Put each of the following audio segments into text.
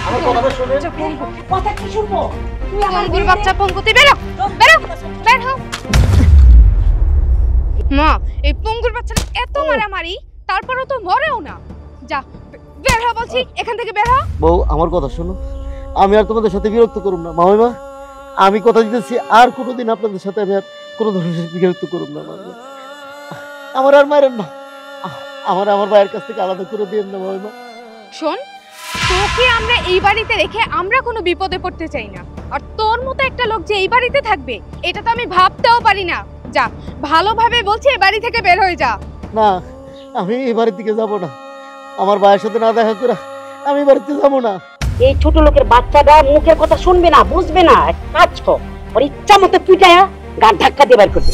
আমার কথাটা শুনে কথা কি শুনবো? তুই আমার পঙ্গুর বাচ্চা পঙ্গু, তুই বেরো বেরো বের হও। মা, এই পঙ্গুর বাচ্চাটা এত মারামারি, তারপরেও তো মরেও না। যা বের হ বলছি, এখান থেকে বের হ। বউ আমার কথা শোনো, আমি আর তোমাদের সাথে বিরক্ত করব না মামিমা। আমি কথা দিতেছি আর কোনোদিন আপনাদের সাথে আমি আর কোনো ধরনের বিরক্ত করব না মামিমা। আমার আর মারেন না, আমার ভাইয়ের কাছ থেকে আলাদা করে দিয়েন না মামিমা। শোন, তোকে আমরা এই বাড়িতে রেখে আমরা কোনো বিপদে পড়তে চাই না। আর তোর মতো একটা লোক যে এই বাড়িতে থাকবে, এটা তো আমি ভাবতেও পারি না। যা, ভালোভাবে বলছি এই বাড়ি থেকে বের হয়ে যা। না, আমি এই বাড়ি থেকে যাব না। আমার ভাইয়ের সাথে না দেখা করে আমি বাড়িতে যাব না। এই ছোট লোকের বাচ্চাটা মুখের কথা শুনবে না, বুঝবে না। কাজ কর, ওর ইচ্ছা মতো পিটায়া গান ধাক্কা দিয়ে বের করে দে।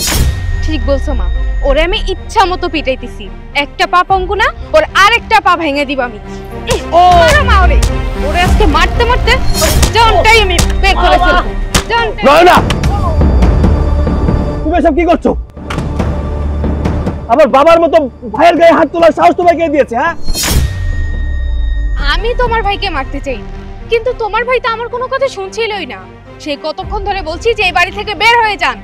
ঠিক বলছো মা, ওরে আমি ইচ্ছা মতো পিটাইতেছি। একটা পা পঙ্গু না, ওর আরেকটা পা ভেঙে দিব আমি। ও মা, ওরে আজকে মারতে মারতে জানটাই আমি বের করে ফেলবো। নয়না, তুমি এসব কি করছো? আমার বাবার মতো ভাইয়ের গায়ে হাত তোলার সাহস তোমায় কে দিয়েছে? হ্যাঁ, আমি তোমার ভাইকে মারতে চাই, কিন্তু তোমার ভাই তো আমার কোনো কথা শুনছিলই না। সে কতক্ষণ ধরে বলছি যে এই বাড়ি থেকে বের হয়ে যান,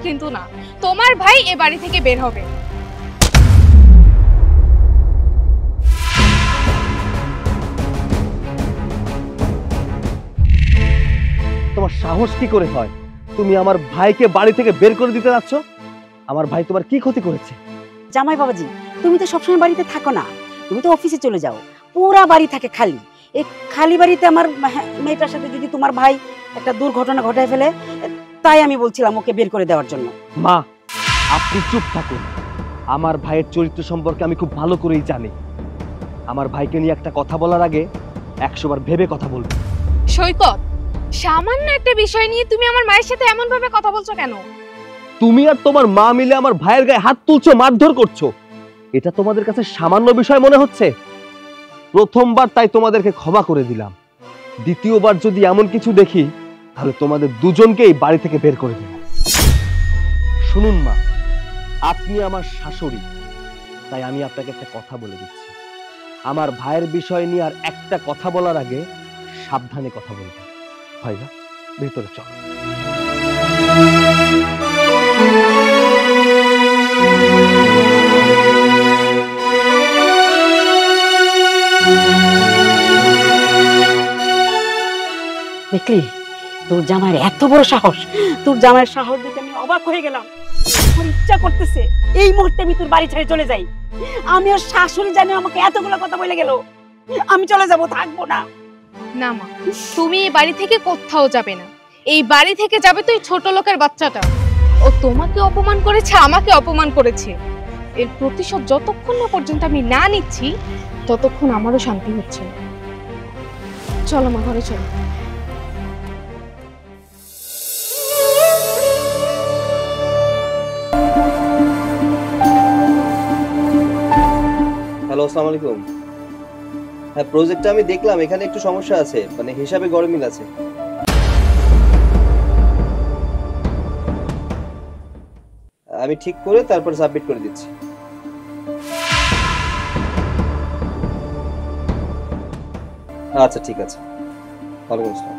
কিন্তু না, তোমার ভাই এ বাড়ি থেকে বের হবে। তোমার সাহস কি করে হয়? তুমি আমার ভাইকে বাড়ি থেকে বের করে দিতে যাচ্ছ? আমার ভাই তোমার কি ক্ষতি করেছে? জামাই বাবাজি, তুমি তো সবসময় বাড়িতে থাকো না, তুমি তো অফিসে চলে যাও। পুরা বাড়ি থাকে খালি। এই খালি বাড়িতে আমার মেয়েটার সাথে যদি তোমার ভাই একটা দুর্ঘটনা ঘটায় ফেলে, তাই আমি বলছিলাম ওকে বের করে দেওয়ার জন্য। মা, আপনি চুপ থাকুন। আমার ভাইয়ের চরিত্র সম্পর্কে আমি খুব ভালো করেই জানি। আমার ভাইকে নিয়ে একটা কথা বলার আগে 100 বার ভেবে কথা বলবেন। সৈকত, সামান্য একটা বিষয় নিয়ে তুমি আমার মায়ের সাথে এমন ভাবে কথা বলছো কেন? তুমি আর তোমার মা মিলে আমার ভাইয়ের গায়ে হাত তুলছো, মারধর করছো। এটা তোমাদের কাছে সামান্য বিষয় মনে হচ্ছে? প্রথমবার তাই তোমাদেরকে ক্ষমা করে দিলাম। দ্বিতীয়বার যদি এমন কিছু দেখি, তাহলে তোমাদের দুজনকেই বাড়ি থেকে বের করে দেব। শুনুন মা, আপনি আমার শাশুড়ি, তাই আমি আপনাকে একটা কথা বলে দিচ্ছি। আমার ভাইয়ের বিষয় নিয়ে আর একটা কথা বলার আগে সাবধানে কথা বলবেন। ভাইয়া, ভেতরে চলো। দেখলি, তোর জামাইয়ের এত বড় সাহস। তোর জামাইয়ের সাহস দেখে আমি অবাক হয়ে গেলাম। আমার ইচ্ছা করতেছে এই মুহূর্তে আমি তোর বাড়ি ছেড়ে চলে যাই। আমি ওর শাশুড়ি জানি আমাকে এতগুলো কথা বলে গেল, আমি চলে যাব, থাকবো না। না মা, তুমি এই বাড়ি থেকে কোথাও যাবে না। এই বাড়ি থেকে যাবে তো এই ছোট লোকের বাচ্চাটা। ও তোমাকে অপমান করেছে, আমাকে অপমান করেছে। এর প্রতিশোধ যতক্ষণ না পর্যন্ত আমি না নিচ্ছি, ততক্ষণ আমারও শান্তি হচ্ছে না। চলো মা, ঘরে চলো। হ্যালো, আসসালামু আলাইকুম। হ্যাঁ, প্রজেক্টটা আমি দেখলাম, এখানে একটু সমস্যা আছে, মানে হিসাবে গরমিল আছে। আমি ঠিক করে তারপর সাবমিট করে দিচ্ছি। আচ্ছা, ঠিক আছে। ওয়ালাইকুম আসসালাম।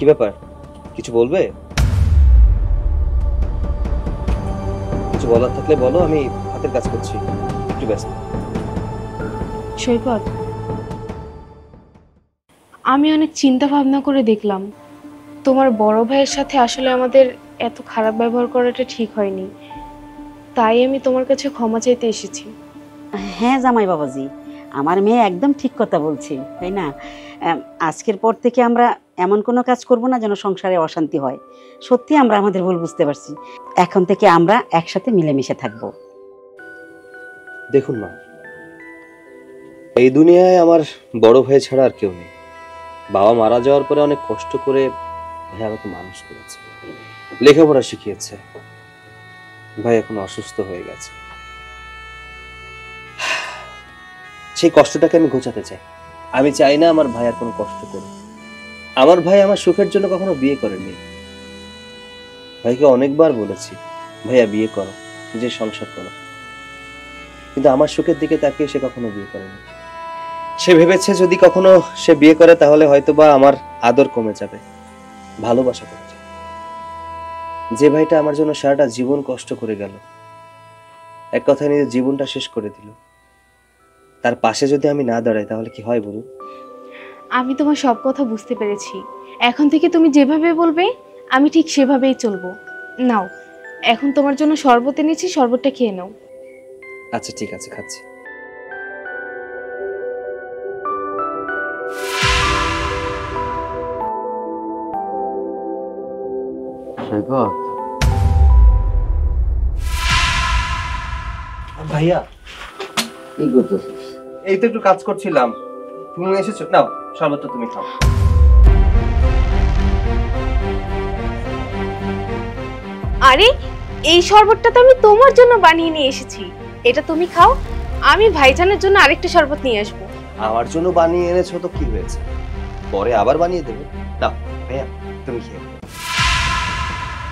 কি ব্যাপার, কিছু বলবে? কিছু বলার থাকলে বলো, আমি হাতের কাজ করছি, একটু ব্যস্ত। সৈকত, আমি অনেক চিন্তা ভাবনা করে দেখলাম তোমার বড় ভাইয়ের সাথে আসলে আমাদের এত খারাপ ব্যবহার করাটা ঠিক হয়নি। তাই আমি তোমার কাছে ক্ষমা চাইতে এসেছি। হ্যাঁ জামাই বাবাজি, আমার মেয়ে একদম ঠিক কথা বলছে, তাই না? আজকের পর থেকে আমরা এমন কোনো কাজ করব না যেন সংসারে অশান্তি হয়। সত্যি আমরা আমাদের ভুল বুঝতে পারছি। এখন থেকে আমরা একসাথে মিলেমিশে থাকবো। দেখুন মা, এই দুনিয়ায় আমার বড় ভাই ছাড়া আর কেউ নেই। বাবা মারা যাওয়ার পরে অনেক কষ্ট করে ভাই আমাকে মানুষ করেছে, লেখাপড়া শিখিয়েছে। ভাই এখন অসুস্থ হয়ে গেছে। সেই কষ্টটাকে আমি ঘোচাতে চাই। আমি চাই না আমার ভাই আর কোনো কষ্ট করুক। আমার ভাই আমার সুখের জন্য কখনো বিয়ে করেনি। ভাইকে অনেকবার বলেছি, ভাইয়া বিয়ে করো, নিজের সংসার করো, কিন্তু আমার সুখের দিকে তাকিয়ে সে কখনো বিয়ে করেনি। সে ভেবেছে যদি কখনো সে বিয়ে করে তাহলে হয়তোবা আমার আদর কমে যাবে, ভালোবাসা কমে যাবে। যে ভাইটা আমার জন্য সারাটা জীবন কষ্ট করে গেল, এক কথায় নিজের জীবনটা শেষ করে দিল, তার পাশে যদি আমি না দাঁড়াই তাহলে কি হয় বলুন? আমি তোমার সব কথা বুঝতে পেরেছি। এখন থেকে তুমি যেভাবে বলবে আমি ঠিক সেভাবেই চলবো। নাও, এখন তোমার জন্য শরবত এনেছি, শরবতটা খেয়ে নাও। আচ্ছা ঠিক আছে, খাচ্ছি। সৈকত, ভাইয়া কি করতেছিস? এই তো একটু কাজ করছিলাম, তুমি এসেছো, নাও শরবতটা তুমি খাও। আরে এই শরবতটা তো আমি তোমার জন্য বানিয়ে নিয়ে এসেছি, এটা তুমি খাও। আমি ভাইজানের জন্য আরেকটা শরবত নিয়ে আসবো। আমার জন্য বানিয়ে এনেছো তো কি হয়েছে, পরে আবার বানিয়ে দেবো। নাও ভাইয়া তুমি খেয়ে নাও।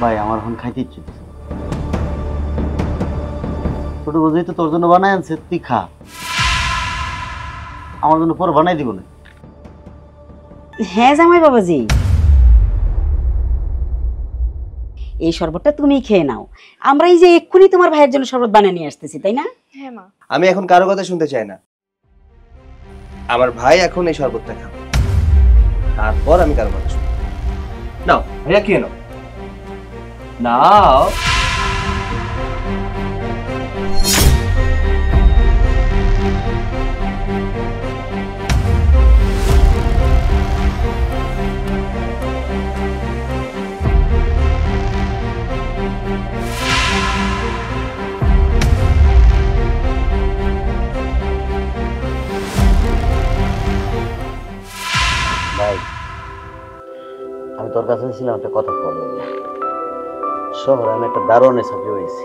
ভাই আমার এখন খাইতে ইচ্ছে করছে। ছোট বুঝেই তো তোর জন্য বানাই আনছে, তুই খা। আমার জন্য পরে বানাই দিব না। হ্যাঁ জামাই বাবাজি, এই শরবতটা তুমি খেয়ে নাও। আমরা এই যে এক্ষুনি তোমার ভাইয়ের জন্য শরবত বানিয়ে নিয়ে আসতেছি, তাই না? হ্যাঁ মা। আমি এখন কারো কথা শুনতে চাই না। আমার ভাই এখন এই শরবতটা খাবে, তারপর আমি কারো কথা শুনবো। নাও ভাইয়া খেয়ে নাও। নাও। ভাই আমি তোর কাছে ছিলাম একটা কথা বলবো। শহরে আমি একটা দারোয়ানের চাকরি হয়েছি,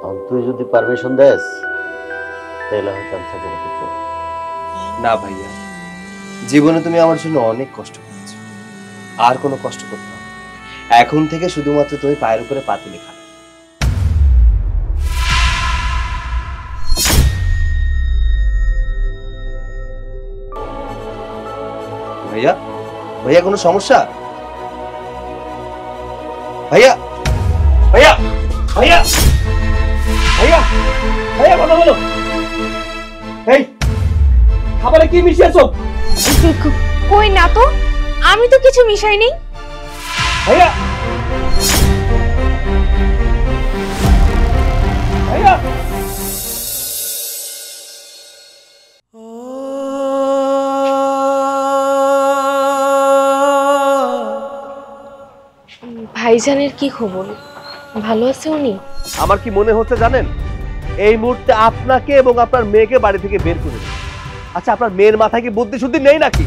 এখন তুই যদি পারমিশন দেস তাহলে হয়তো আমি চাকরি করতে পারবো। না ভাইয়া, জীবনে তুমি আমার জন্য অনেক কষ্ট করেছো, আর কোনো কষ্ট করতে হবে না। এখন থেকে শুধুমাত্র তুমি পায়ের উপরে পা তুলে খাবে। ভাইয়া, ভাইয়া কোনো সমস্যা? ভাইয়া, ভাইয়া, ভাইয়া, ভাইয়া, ভাইয়া কথা বলো। এই খাবারে কি মিশিয়েছো? কই না তো, আমি তো কিছু মিশাইনি। ভাইয়া, ভাইয়া, ভাইজানের কি খবর, ভালো আছে উনি? আমার কি মনে হচ্ছে জানেন, এই মুহূর্তে আপনাকে এবং আপনার মেয়েকে বাড়ি থেকে বের করে দিন। আচ্ছা, আপনার মেয়ের মাথায় কি বুদ্ধি শুদ্ধি নেই নাকি?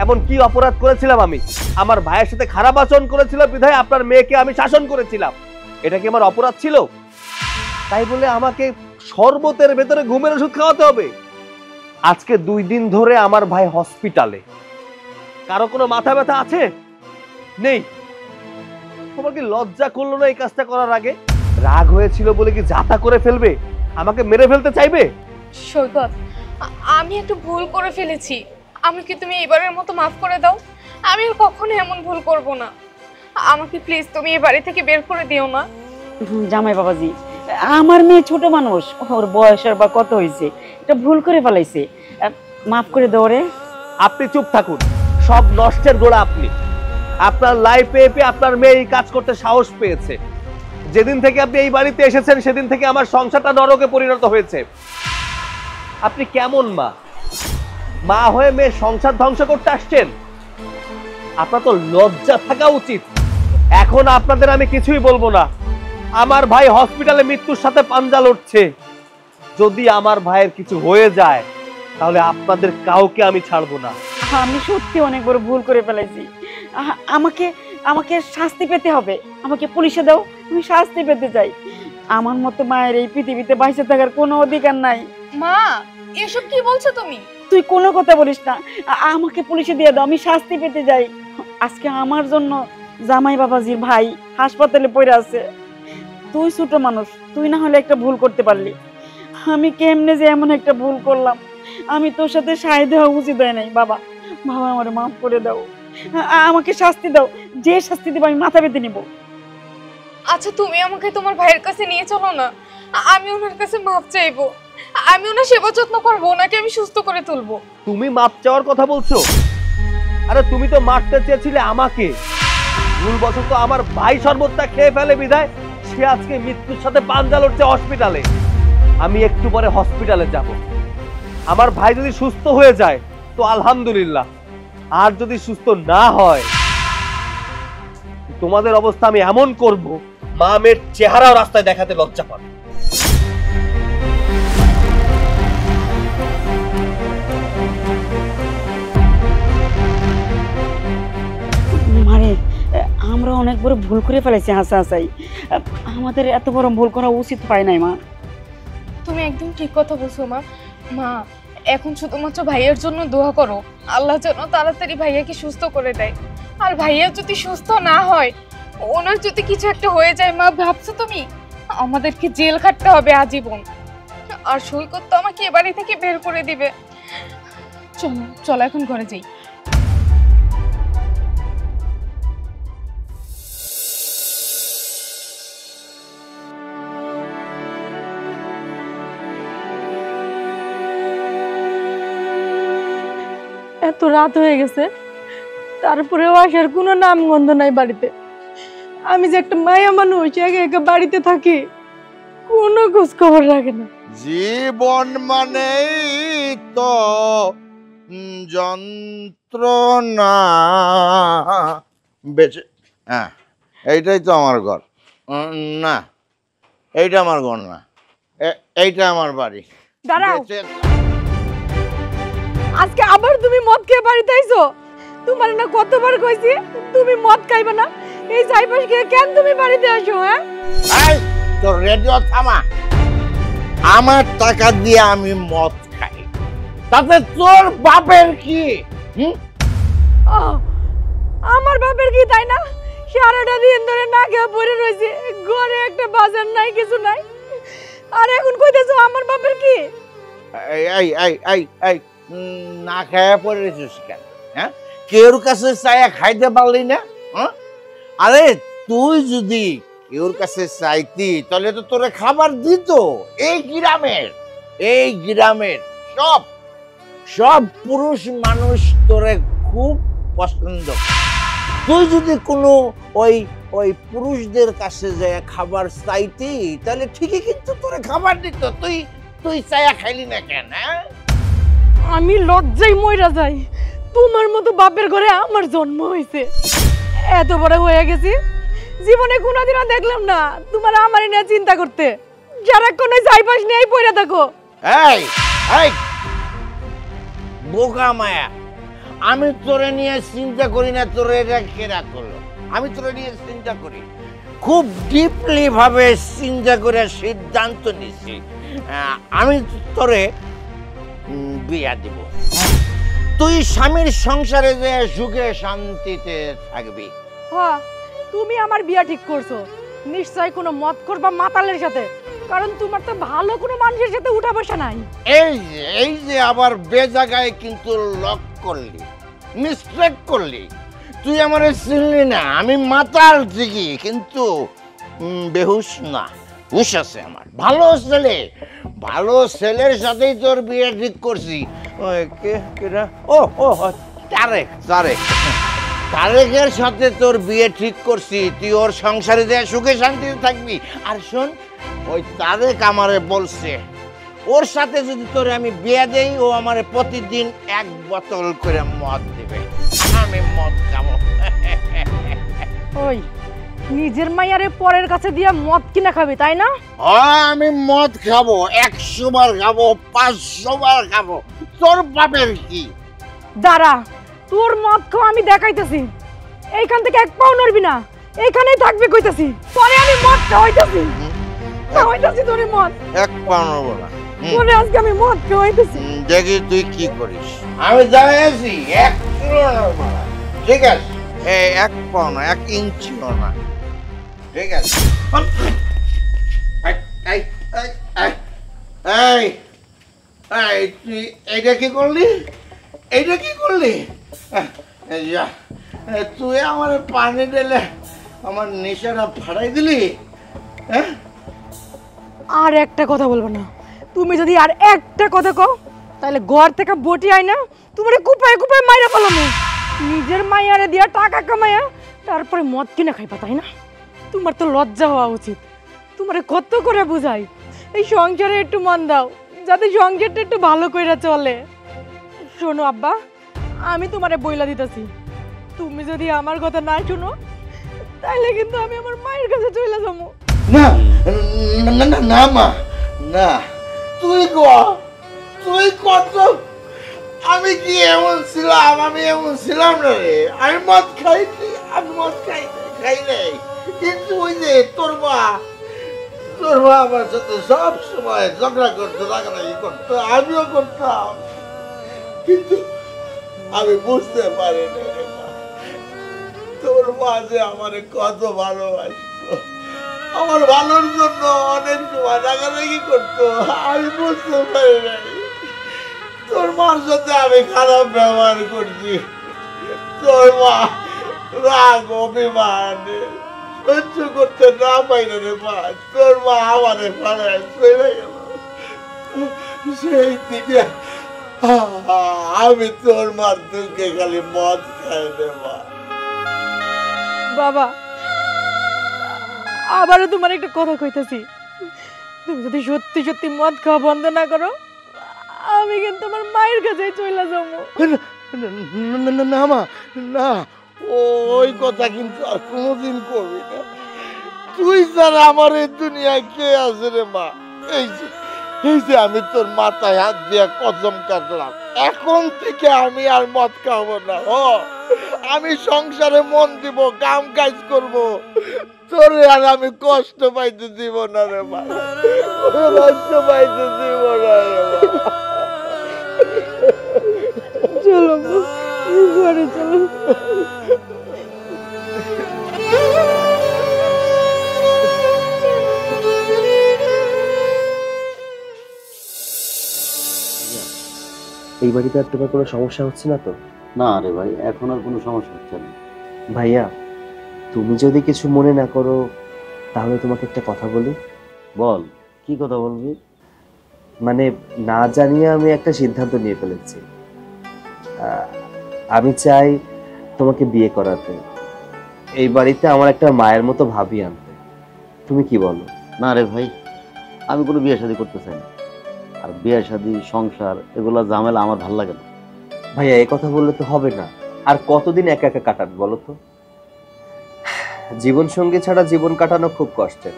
এমন কি অপরাধ করেছিলাম আমি? আমার ভাইয়ের সাথে খারাপ আচরণ করেছিল বিধায় আপনার মেয়েকে আমি শাসন করেছিলাম, এটা কি আমার অপরাধ ছিল? তাই বলে আমাকে শরবতের ভেতরে ঘুমের ওষুধ খাওয়াতে হবে? আজকে 2 দিন ধরে আমার ভাই হসপিটালে। কারো কোনো মাথা ব্যথা আছে? নেই। তোমার কি লজ্জা করলো না এই কাজটা করার আগে? রাগ হয়েছিল বলে কি যাতা করে ফেলবে? আমাকে মেরে ফেলতে চাইবে? সৈকত, আমি একটু ভুল করে ফেলেছি, আমাকে তুমি এবারের মতো মাফ করে দাও। আমি আর কখনো এমন ভুল করব না। আমাকে প্লিজ তুমি এই বাড়ি থেকে বের করে দিও না। জামাই বাবাজি, আমার মেয়ে ছোট মানুষ, ওর বয়সের বা কত হয়েছে, এটা ভুল করে ফেলাইছে, মাফ করে দাও রে। আপনি চুপ থাকুন, সব নষ্টের গোড়া আপনি। আপনার লাইফে আপনার মেয়ে এই কাজ করতে সাহস পেয়েছে। যেদিন থেকে আপনি এই বাড়িতে এসেছেন সেদিন থেকে আমার সংসারটা নরকে পরিণত হয়েছে। আপনি কেমন মা? মা হয়ে মেয়ে সংসার ধ্বংস করতে আসছেন? আপনার তো লজ্জা থাকা উচিত। এখন আপনাদের আমি কিছুই বলবো না। আমার ভাই হসপিটালে মৃত্যুর সাথে পাঞ্জা লড়ছে। যদি আমার ভাইয়ের কিছু হয়ে যায় তাহলে আপনাদের কাউকে আমি ছাড়বো না। আমি সত্যি অনেক বড় ভুল করে ফেলাইছি। আমাকে আমাকে শাস্তি পেতে হবে। আমাকে পুলিশে দাও, আমি শাস্তি পেতে চাই। আমার মতো মায়ের এই পৃথিবীতে বাইসে থাকার কোনো অধিকার নাই। মা এসব কি বলছো তুমি? তুই কোনো কথা বলিস না, আমাকে পুলিশে দিয়ে দাও, আমি শাস্তি পেতে যাই। আজকে আমার জন্য জামাই বাবাজির ভাই হাসপাতালে পড়ে আছে। তুই ছোট মানুষ, তুই না হলে একটা ভুল করতে পারলি। আমি কেমনে যে এমন একটা ভুল করলাম, আমি তোর সাথে সায় দেওয়া উচিত হয় নাই। বাবা বাবা আমার মাফ করে দাও, আমাকে শাস্তি দাও, যে শাস্তি দেবো আমি মাথা পেতে নিব। আচ্ছা তুমি আমাকে তোমার ভাইয়ের কাছে নিয়ে চলো না, আমি ওনার কাছে মাপ চাইবো, আমি ওনার সেবা যত্ন করবো, ওনাকে আমি সুস্থ করে তুলবো। তুমি মাপ চাওয়ার কথা বলছো? আরে তুমি তো মারতে চেয়েছিলে আমাকে, ভুলবশত আমার ভাই শরবতটা খেয়ে ফেলে বিধায় সে আজকে মৃত্যুর সাথে পাঞ্জা লড়ছে হসপিটালে। আমি একটু পরে হসপিটালে যাব। আমার ভাই যদি সুস্থ হয়ে যায় তো আলহামদুলিল্লাহ, আর যদি সুস্থ না হয় তোমাদের অবস্থা আমি এমন করব মা মেয়ের চেহারাও রাস্তায় দেখাতে লজ্জা পাবে। মানে আমরা অনেক বড় ভুল করে ফেলেছি হাসাহাসাই, আমাদের এত বড় ভুল করা উচিত হয় নাই। মা তুমি একদম ঠিক কথা বলছো মা। মা এখন শুধুমাত্র ভাইয়ের জন্য দোয়া করো, আল্লাহ যেন তাড়াতাড়ি ভাইয়াকে সুস্থ করে দেয়। আর ভাইয়া যদি সুস্থ না হয়, ওনার যদি কিছু একটা হয়ে যায়, মা ভাবছো তুমি আমাদেরকে জেল খাটতে হবে আজীবন। আর সৈকত তো আমাকে এ বাড়ি থেকে বের করে দিবে। চলো চলো এখন ঘরে যাই। এত রাত হয়ে গেছে, তারপরেও আসার কোনো নামগন্ধ নাই বাড়িতে। আমি যে একটা মায়া মানুষ, একা একা বাড়িতে থাকি, কোনো খোঁজ খবর রাখে না। জীবন মানেই তো যন্ত্রণা। বেঁচে হ্যাঁ, এইটাই তো আমার ঘর। না, এইটা আমার ঘর না, এইটা আমার বাড়ি। দাঁড়াও, আজকে আবার তুমি মদ খেয়ে বাড়িতে আইছো? তোমার না কতবার কইছি তুমি মদ খাইবে না, এই চাইপাশ খেয়ে কেন তুমি বাড়িতে আসো? হ্যাঁ, এই তোর রেডিও থামা। আমার টাকা দিয়ে আমি মদ খাই, তাতে তোর বাপের কি? আমার বাপের কি তাই না? সারাটা দিন ধরে না খেয়ে পড়ে রয়েছে, ঘরে একটা বাজার নাই, কিছু নাই, আর এখন কইতেছো আমার বাপের কি? এই এই এই এই এই না খেয়ে পড়ে রয়েছিস কেন? হ্যাঁ, কেউর কাছে চাইয়া খাইতে পারলি না? আরে তুই যদি কেউর কাছে চাইতি তাহলে তো তোরে খাবার দিত। এই গ্রামের সব সব পুরুষ মানুষ তোরে খুব পছন্দ। তুই যদি কোনো ওই ওই পুরুষদের কাছে যায় খাবার চাইতি তাহলে ঠিকই কিন্তু তোরে খাবার দিত। তুই তুই চাইয়া খাইলি না কেন? আমি লজ্জায় মইরা যাই, তোমার মতো বাপের ঘরে আমার জন্ম হয়েছে। এত বড় হয়ে গেছি, জীবনে কোনোদিনও দেখলাম না তোমার আমার নিয়ে চিন্তা করতে। যারা কোনো চাইপাশ নিয়েই পড়ে থাকো। এই এই বোকা মায়া, আমি তোরে নিয়ে চিন্তা করি না। তোরে এটা কেরা করলো? আমি তোরে নিয়ে চিন্তা করি, খুব ডিপলি ভাবে চিন্তা করে সিদ্ধান্ত নিছি আমি তোরে বিয়া দিব। তুই স্বামীর সংসারে যে সুখে শান্তিতে থাকবি। হ্যাঁ, তুমি আমার বিয়া ঠিক করছো, নিশ্চয় কোনো মদখোর বা মাতালের সাথে, কারণ তোমার তো ভালো কোনো মানুষের সাথে উঠা বসা নাই। এই যে আবার বেজাগায় কিন্তু লক করলি, মিস্টেক করলি। তুই আমারে চিনলি না, আমি মাতাল ঠিকই কিন্তু বেহুশ না, হুশ আছে আমার। ভালো ছেলের সাথেই তোর বিয়ে ঠিক করছি। তারেকের সাথে তোর বিয়ে ঠিক করছি, তুই ওর সংসারে যায় সুখে শান্তিতে থাকবি। আর শোন, ওই তারেক আমারে বলছে ওর সাথে যদি তোরে আমি বিয়ে দেই, ও আমারে প্রতিদিন 1 বোতল করে মদ দিবে, আমি মদ খাবো। ওই নিজের মাইয়ারে পরের কাছে দিয়া মদ কিনা খাবি তাই না? আমি মদ খাবো, 100 বার খাবো, 500 বার খাবো। তোর বাপের কি? দাঁড়া, তোর মদ খাওয়া আমি দেখাইতেছি। এইখান থেকে এক পাও নড়বি না, এখানেই থাকবে কইতাছি। পরে আমি মদ খাওয়াইতাছি। খাওয়াইতাছি তোরে মদ। এক পাও নড়বো না। তোরে আজকে আমি মদ খাওয়াইতাছি। দেখি তুই কি করিস। আমি জানাইছি 1 কিলো নড়বো না। ঠিক আছে? এই 1 পাও না, 1 ইঞ্চিও না। ঠিক আছে? এই এই এই এই এই তুই এইটা কি করলি? এইটা কি করলি? এই যা, তুই আমার পানি ঢেলে আমার নেশাটা ফাড়াই দিলি। হ্যাঁ, আর একটা কথা বলবো না। তুমি যদি আর একটা কথা কও তাহলে ঘর থেকে বটি আই না তোমারে কুপায় কুপায় মাইরা ফেলামু। নিজের মাইয়ারে দিয়া টাকা কামায়া তারপরে মদ কিনে খাইবা, তাই না? তোমার তো লজ্জা হওয়া উচিত। তোমারে কত করে বুঝাই এই সংসারে একটু মন দাও, যাতে সংসারটা একটু ভালো কইরা চলে। শোনো আব্বা, আমি তোমারে বইলা দিতেছি, তুমি যদি আমার কথা না শুনো তাহলে কিন্তু আমি আমার মায়ের কাছে চলে যাবো। না না না না মা, না, তুই কত, আমি কি এমন ছিলাম? আমি এমন ছিলাম না রে। আমি মদ খাইছি, খাই নাই। কিন্তু ওই যে তোর মা আমার সাথে সব সময় ঝগড়া করতো, রাগারাগি করতো, আমিও করতাম। কিন্তু আমি বুঝতে পারিনি রে মা, তোর মা যে আমারে কত ভালোবাসতো, আমার ভালোর জন্য অনেক সময় রাগারাগি করতো, আমি বুঝতে পারি নাই। তোর মার সাথে আমি খারাপ ব্যবহার করছি। তোর মা রাগ অভিমান সহ্য করতে না পাইলে রে মা, তোর মা আমারে পাড়ায় চলে গেল। সেই থেকে আমি তোর মার দুঃখে খালি মদ খাই রে মা। বাবা, আবারও তোমার একটা কথা কইতাছি, তুমি যদি সত্যি সত্যি মদ খাওয়া বন্ধ না করো আমি কিন্তু আমার মায়ের কাছে চলে যাবো। না মা, না, ওই কথা কিন্তু আর কোনোদিন করবি না। তুই ছাড়া আমার এই দুনিয়ায় কে আছে রে মা? এই যে আমি তোর মাথায় হাত দিয়ে কসম কাটলাম, এখন থেকে আমি আর মদ খাবো না। আমি সংসারে মন দিব, কাম কাজ করব, তোরে আর আমি কষ্ট পাইতে দিব না রে মা, কষ্ট পাইতে দিব না রে মা। চলো ঘরে চলো। এই বাড়িতে আর তোমার কোনো সমস্যা হচ্ছে না তো? না রে ভাই, এখন আর কোনো সমস্যা হচ্ছে না। ভাইয়া, তুমি যদি কিছু মনে না করো তাহলে তোমাকে একটা কথা বলি। বল, কি কথা বলবি? মানে না জানিয়ে আমি একটা সিদ্ধান্ত নিয়ে ফেলেছি। আমি চাই তোমাকে বিয়ে করাতে, এই বাড়িতে আমার একটা মায়ের মতো ভাবি আনতে। তুমি কি বলো? না রে ভাই, আমি কোনো বিয়ে শাদী করতে চাই না। আর বিয়ে শাদী, সংসার, এগুলা ঝামেলা আমার ভালো লাগে না। ভাইয়া, এই কথা বললে তো হবে না। আর কতদিন একা একা কাটান বলো তো? জীবন সঙ্গী ছাড়া জীবন কাটানো খুব কষ্টের।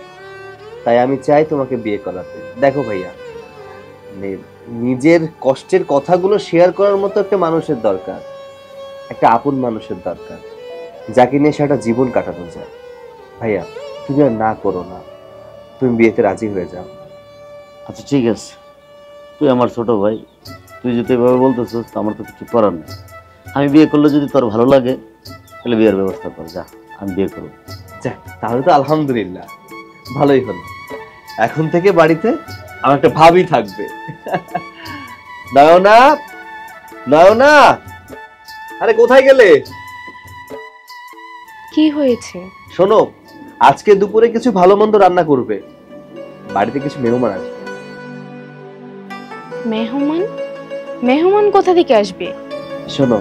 তাই আমি চাই তোমাকে বিয়ে করাতে। দেখো ভাইয়া, নিজের কষ্টের কথাগুলো শেয়ার করার মতো একটা মানুষের দরকার, একটা আপন মানুষের দরকার, যাকে নিয়ে সেটা জীবন কাটানো যায়। ভাইয়া, তুমি আর না করো না, তুমি বিয়েতে রাজি হয়ে যাও। আচ্ছা ঠিক আছে, তুই আমার ছোট ভাই, তুই যদি এভাবে বলতেছিস আমার তো কিছু করার নেই। আমি বিয়ে করলে যদি তোর ভালো লাগে তাহলে বিয়ের ব্যবস্থা কর, যা, আমি বিয়ে করবো। যাক, তাহলে তো আলহামদুলিল্লাহ, ভালোই হলো। এখন থেকে বাড়িতে আমার একটা ভাবি থাকবে। নয়না, নয়না, আরে কোথায় গেলে? কি হয়েছে? শোনো, আজকে দুপুরে কিছু ভালো মন্দ রান্না করবে, বাড়িতে কিছু মেহমান আসবে। মেহমান কোথা থেকে আসবে? শোনো,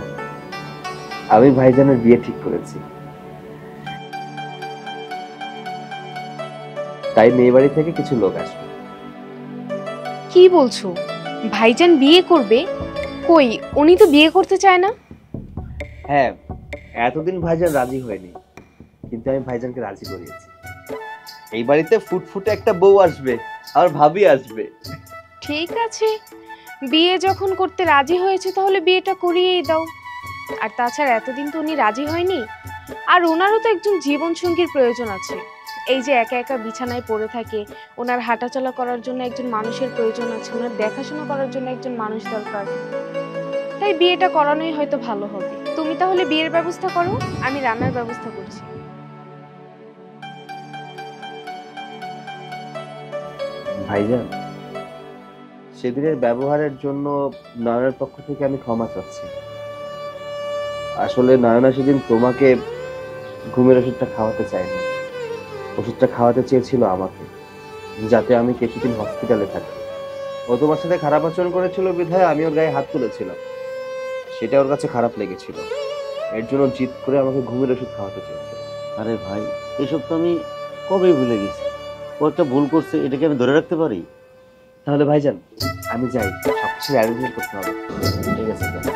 আমি ভাইজানের বিয়ে ঠিক করেছি, তাই মেয়ে বাড়ি থেকে কিছু লোক আসবে। কি বলছো? ভাইজান বিয়ে করবে? কই, উনি তো বিয়ে করতে চায় না। হ্যাঁ, এতদিন ভাইজান রাজি হয়নি, কিন্তু আমি ভাইজানকে রাজি করিয়েছি। এই বাড়িতে ফুটফুটে একটা বউ আসবে, আর ভাবি আসবে। ঠিক আছে, বিয়ে যখন করতে রাজি হয়েছে তাহলে বিয়েটা করিয়েই দাও। আর তাছাড়া এতদিন তো উনি রাজি হয়নি, আর ওনারও তো একজন জীবন সঙ্গীর প্রয়োজন আছে। এই যে একা একা বিছানায় পড়ে থাকে, ওনার হাঁটাচলা করার জন্য একজন মানুষের প্রয়োজন আছে, ওনার দেখাশোনা করার জন্য একজন মানুষ দরকার। তাই বিয়েটা করানোই হয়তো ভালো হবে। তুমি তাহলে বিয়ের ব্যবস্থা করো, আমি রান্নার ব্যবস্থা করছি। ভাইজান, সেদিনের ব্যবহারের জন্য নয়নের পক্ষ থেকে আমি ক্ষমা চাচ্ছি। আসলে নয়না সেদিন তোমাকে ঘুমের ওষুধটা খাওয়াতে চায়নি, ওষুধটা খাওয়াতে চেয়েছিল আমাকে, যাতে আমি কিছুদিন হসপিটালে থাকি। ও তোমার সাথে খারাপ আচরণ করেছিল বিধায় আমি ওর গায়ে হাত তুলেছিলাম, সেটা ওর কাছে খারাপ লেগেছিল। এর জন্য জিদ করে আমাকে ঘুমের ওষুধ খাওয়াতে চেয়েছিল। আরে ভাই, এসব তো আমি কবেই ভুলে গেছি। ও একটা ভুল করছে, এটাকে আমি ধরে রাখতে পারি? তাহলে ভাইজান আমি যাই, সবকিছু অ্যারেঞ্জমেন্ট করতে হবে। ঠিক আছে, যাও।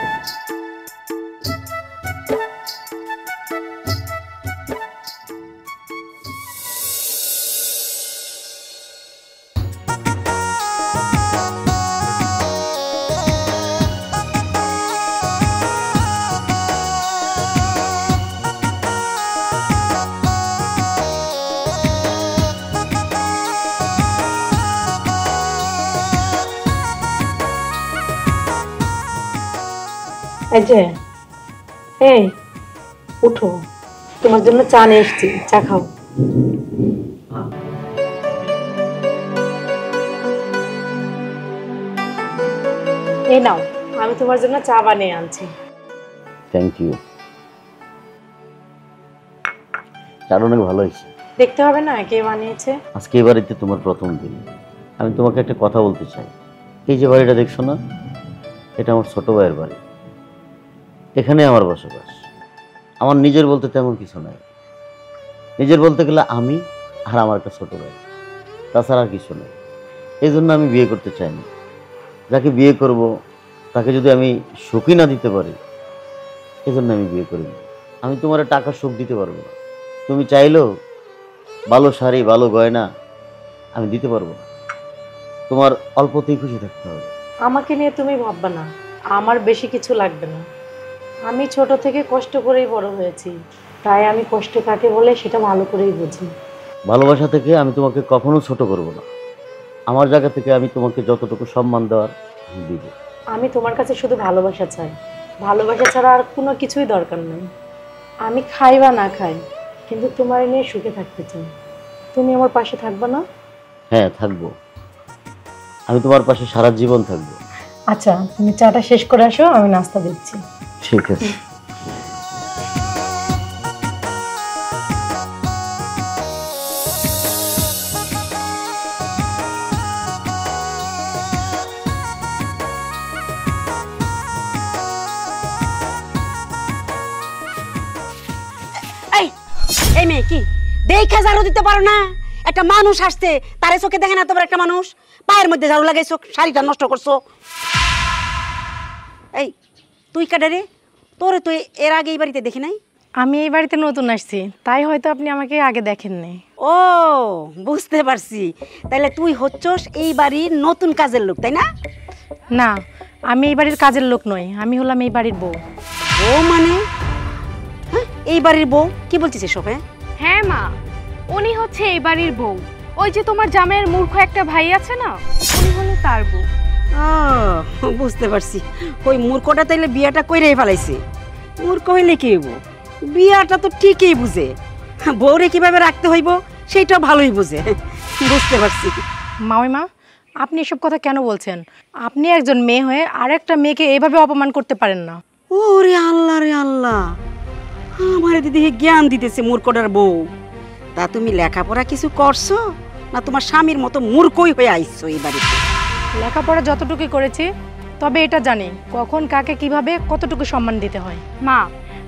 এই যে, এই উঠো, তোমার জন্য চা নিয়ে এসেছি, চা খাও। এই নাও, আমি তোমার জন্য চা বানিয়ে আনছি। Thank you. চাটা অনেক ভালো হয়েছে। দেখতে হবে না কে বানিয়েছে? আজকে এই বাড়িতে তোমার প্রথম দিন। আমি তোমাকে একটা কথা বলতে চাই। এই যে বাড়িটা দেখছো না, এটা আমার ছোট ভাইয়ের বাড়ি। এখানে আমার বসবাস। আমার নিজের বলতে তেমন কিছু নাই। নিজের বলতে গেলে আমি আর আমার একটা ছোট ভাই, তাছাড়া আর কিছু নেই। এই জন্য আমি বিয়ে করতে চাই না। যাকে বিয়ে করব তাকে যদি আমি সুখই না দিতে পারি, এই জন্য আমি বিয়ে করি না। আমি তোমার টাকা সুখ দিতে পারবো না। তুমি চাইলেও ভালো শাড়ি, ভালো গয়না আমি দিতে পারবো না। তোমার অল্পতেই খুশি থাকতে হবে। আমাকে নিয়ে তুমি ভাববা না, আমার বেশি কিছু লাগবে না। আমি ছোট থেকে কষ্ট করেই বড় হয়েছি, তাই আমি কষ্ট কাকে বলে সেটা ভালো করেই বুঝি। ভালোবাসা থেকে আমি তোমাকে কখনো ছোট করব না। আমার জায়গা থেকে আমি তোমাকে যতটুকু সম্মান দেওয়ার দিব। আমি তোমার কাছে শুধু ভালোবাসা চাই, ভালোবাসা ছাড়া আর কোনো কিছুই দরকার নেই। আমি খাই বা না খাই, কিন্তু তোমার নিয়ে সুখে থাকতে চাই। তুমি আমার পাশে থাকবে না? হ্যাঁ, থাকবো। আমি তোমার পাশে সারা জীবন থাকবো। আচ্ছা, তুমি চাটা শেষ করে আসো, আমি নাস্তা দিচ্ছি। ঠিক আছে। এই মেয়ে কি দেখে ঝাড়ু দিতে পারো না? একটা মানুষ আসছে, তারে চোখে দেখে না তোমার একটা মানুষ? পায়ের মধ্যে ঝাড়ু লাগাইছো, শাড়িটা নষ্ট করছো। এই তুই কাটে রে? তোরে তুই এর আগে এই বাড়িতে দেখি নাই? আমি এই বাড়িতে নতুন আসছি, তাই হয়তো আপনি আমাকে আগে দেখেননি। ও, বুঝতে পারছি। তাহলে তুই হচ্ছস এই বাড়ির নতুন কাজের লোক, তাই না? না, আমি এই বাড়ির কাজের লোক নই, আমি হলাম এই বাড়ির বউ। ও মানে? হ্যাঁ, এই বাড়ির বউ? কি বলছিস এসব? হ্যাঁ মা, উনি হচ্ছে এই বাড়ির বউ। ওই যে তোমার জামাইয়ের মূর্খ একটা ভাই আছে না, উনি হলো তার বউ। ও, বুঝতে পারছি। ওই মূর্খটা তাইলে বিয়েটা কইরেই ফেলাইছে। মূর্খ হইলে কি হইব? বিয়াটা তো ঠিকই বুঝে, বউরে কিভাবে রাখতে হইব সেইটা ভালোই বুঝে। বুঝতে পারছি। মামিমা, আপনি এসব কথা কেন বলছেন? আপনি একজন মেয়ে হয়ে আরেকটা মেয়েকে এইভাবে অপমান করতে পারেন না। ওরে আল্লাহ রে আল্লাহ, আমার দিদি জ্ঞান দিতেছে মূর্খটার বউ। তা তুমি লেখাপড়া কিছু করছো না তোমার স্বামীর মতো মূর্খই হয়ে আইছো এই বাড়িতে? লেখাপড়া যতটুকু করেছি, তবে এটা জানি কখন কাকে কিভাবে কতটুকু সম্মান দিতে হয়। মা,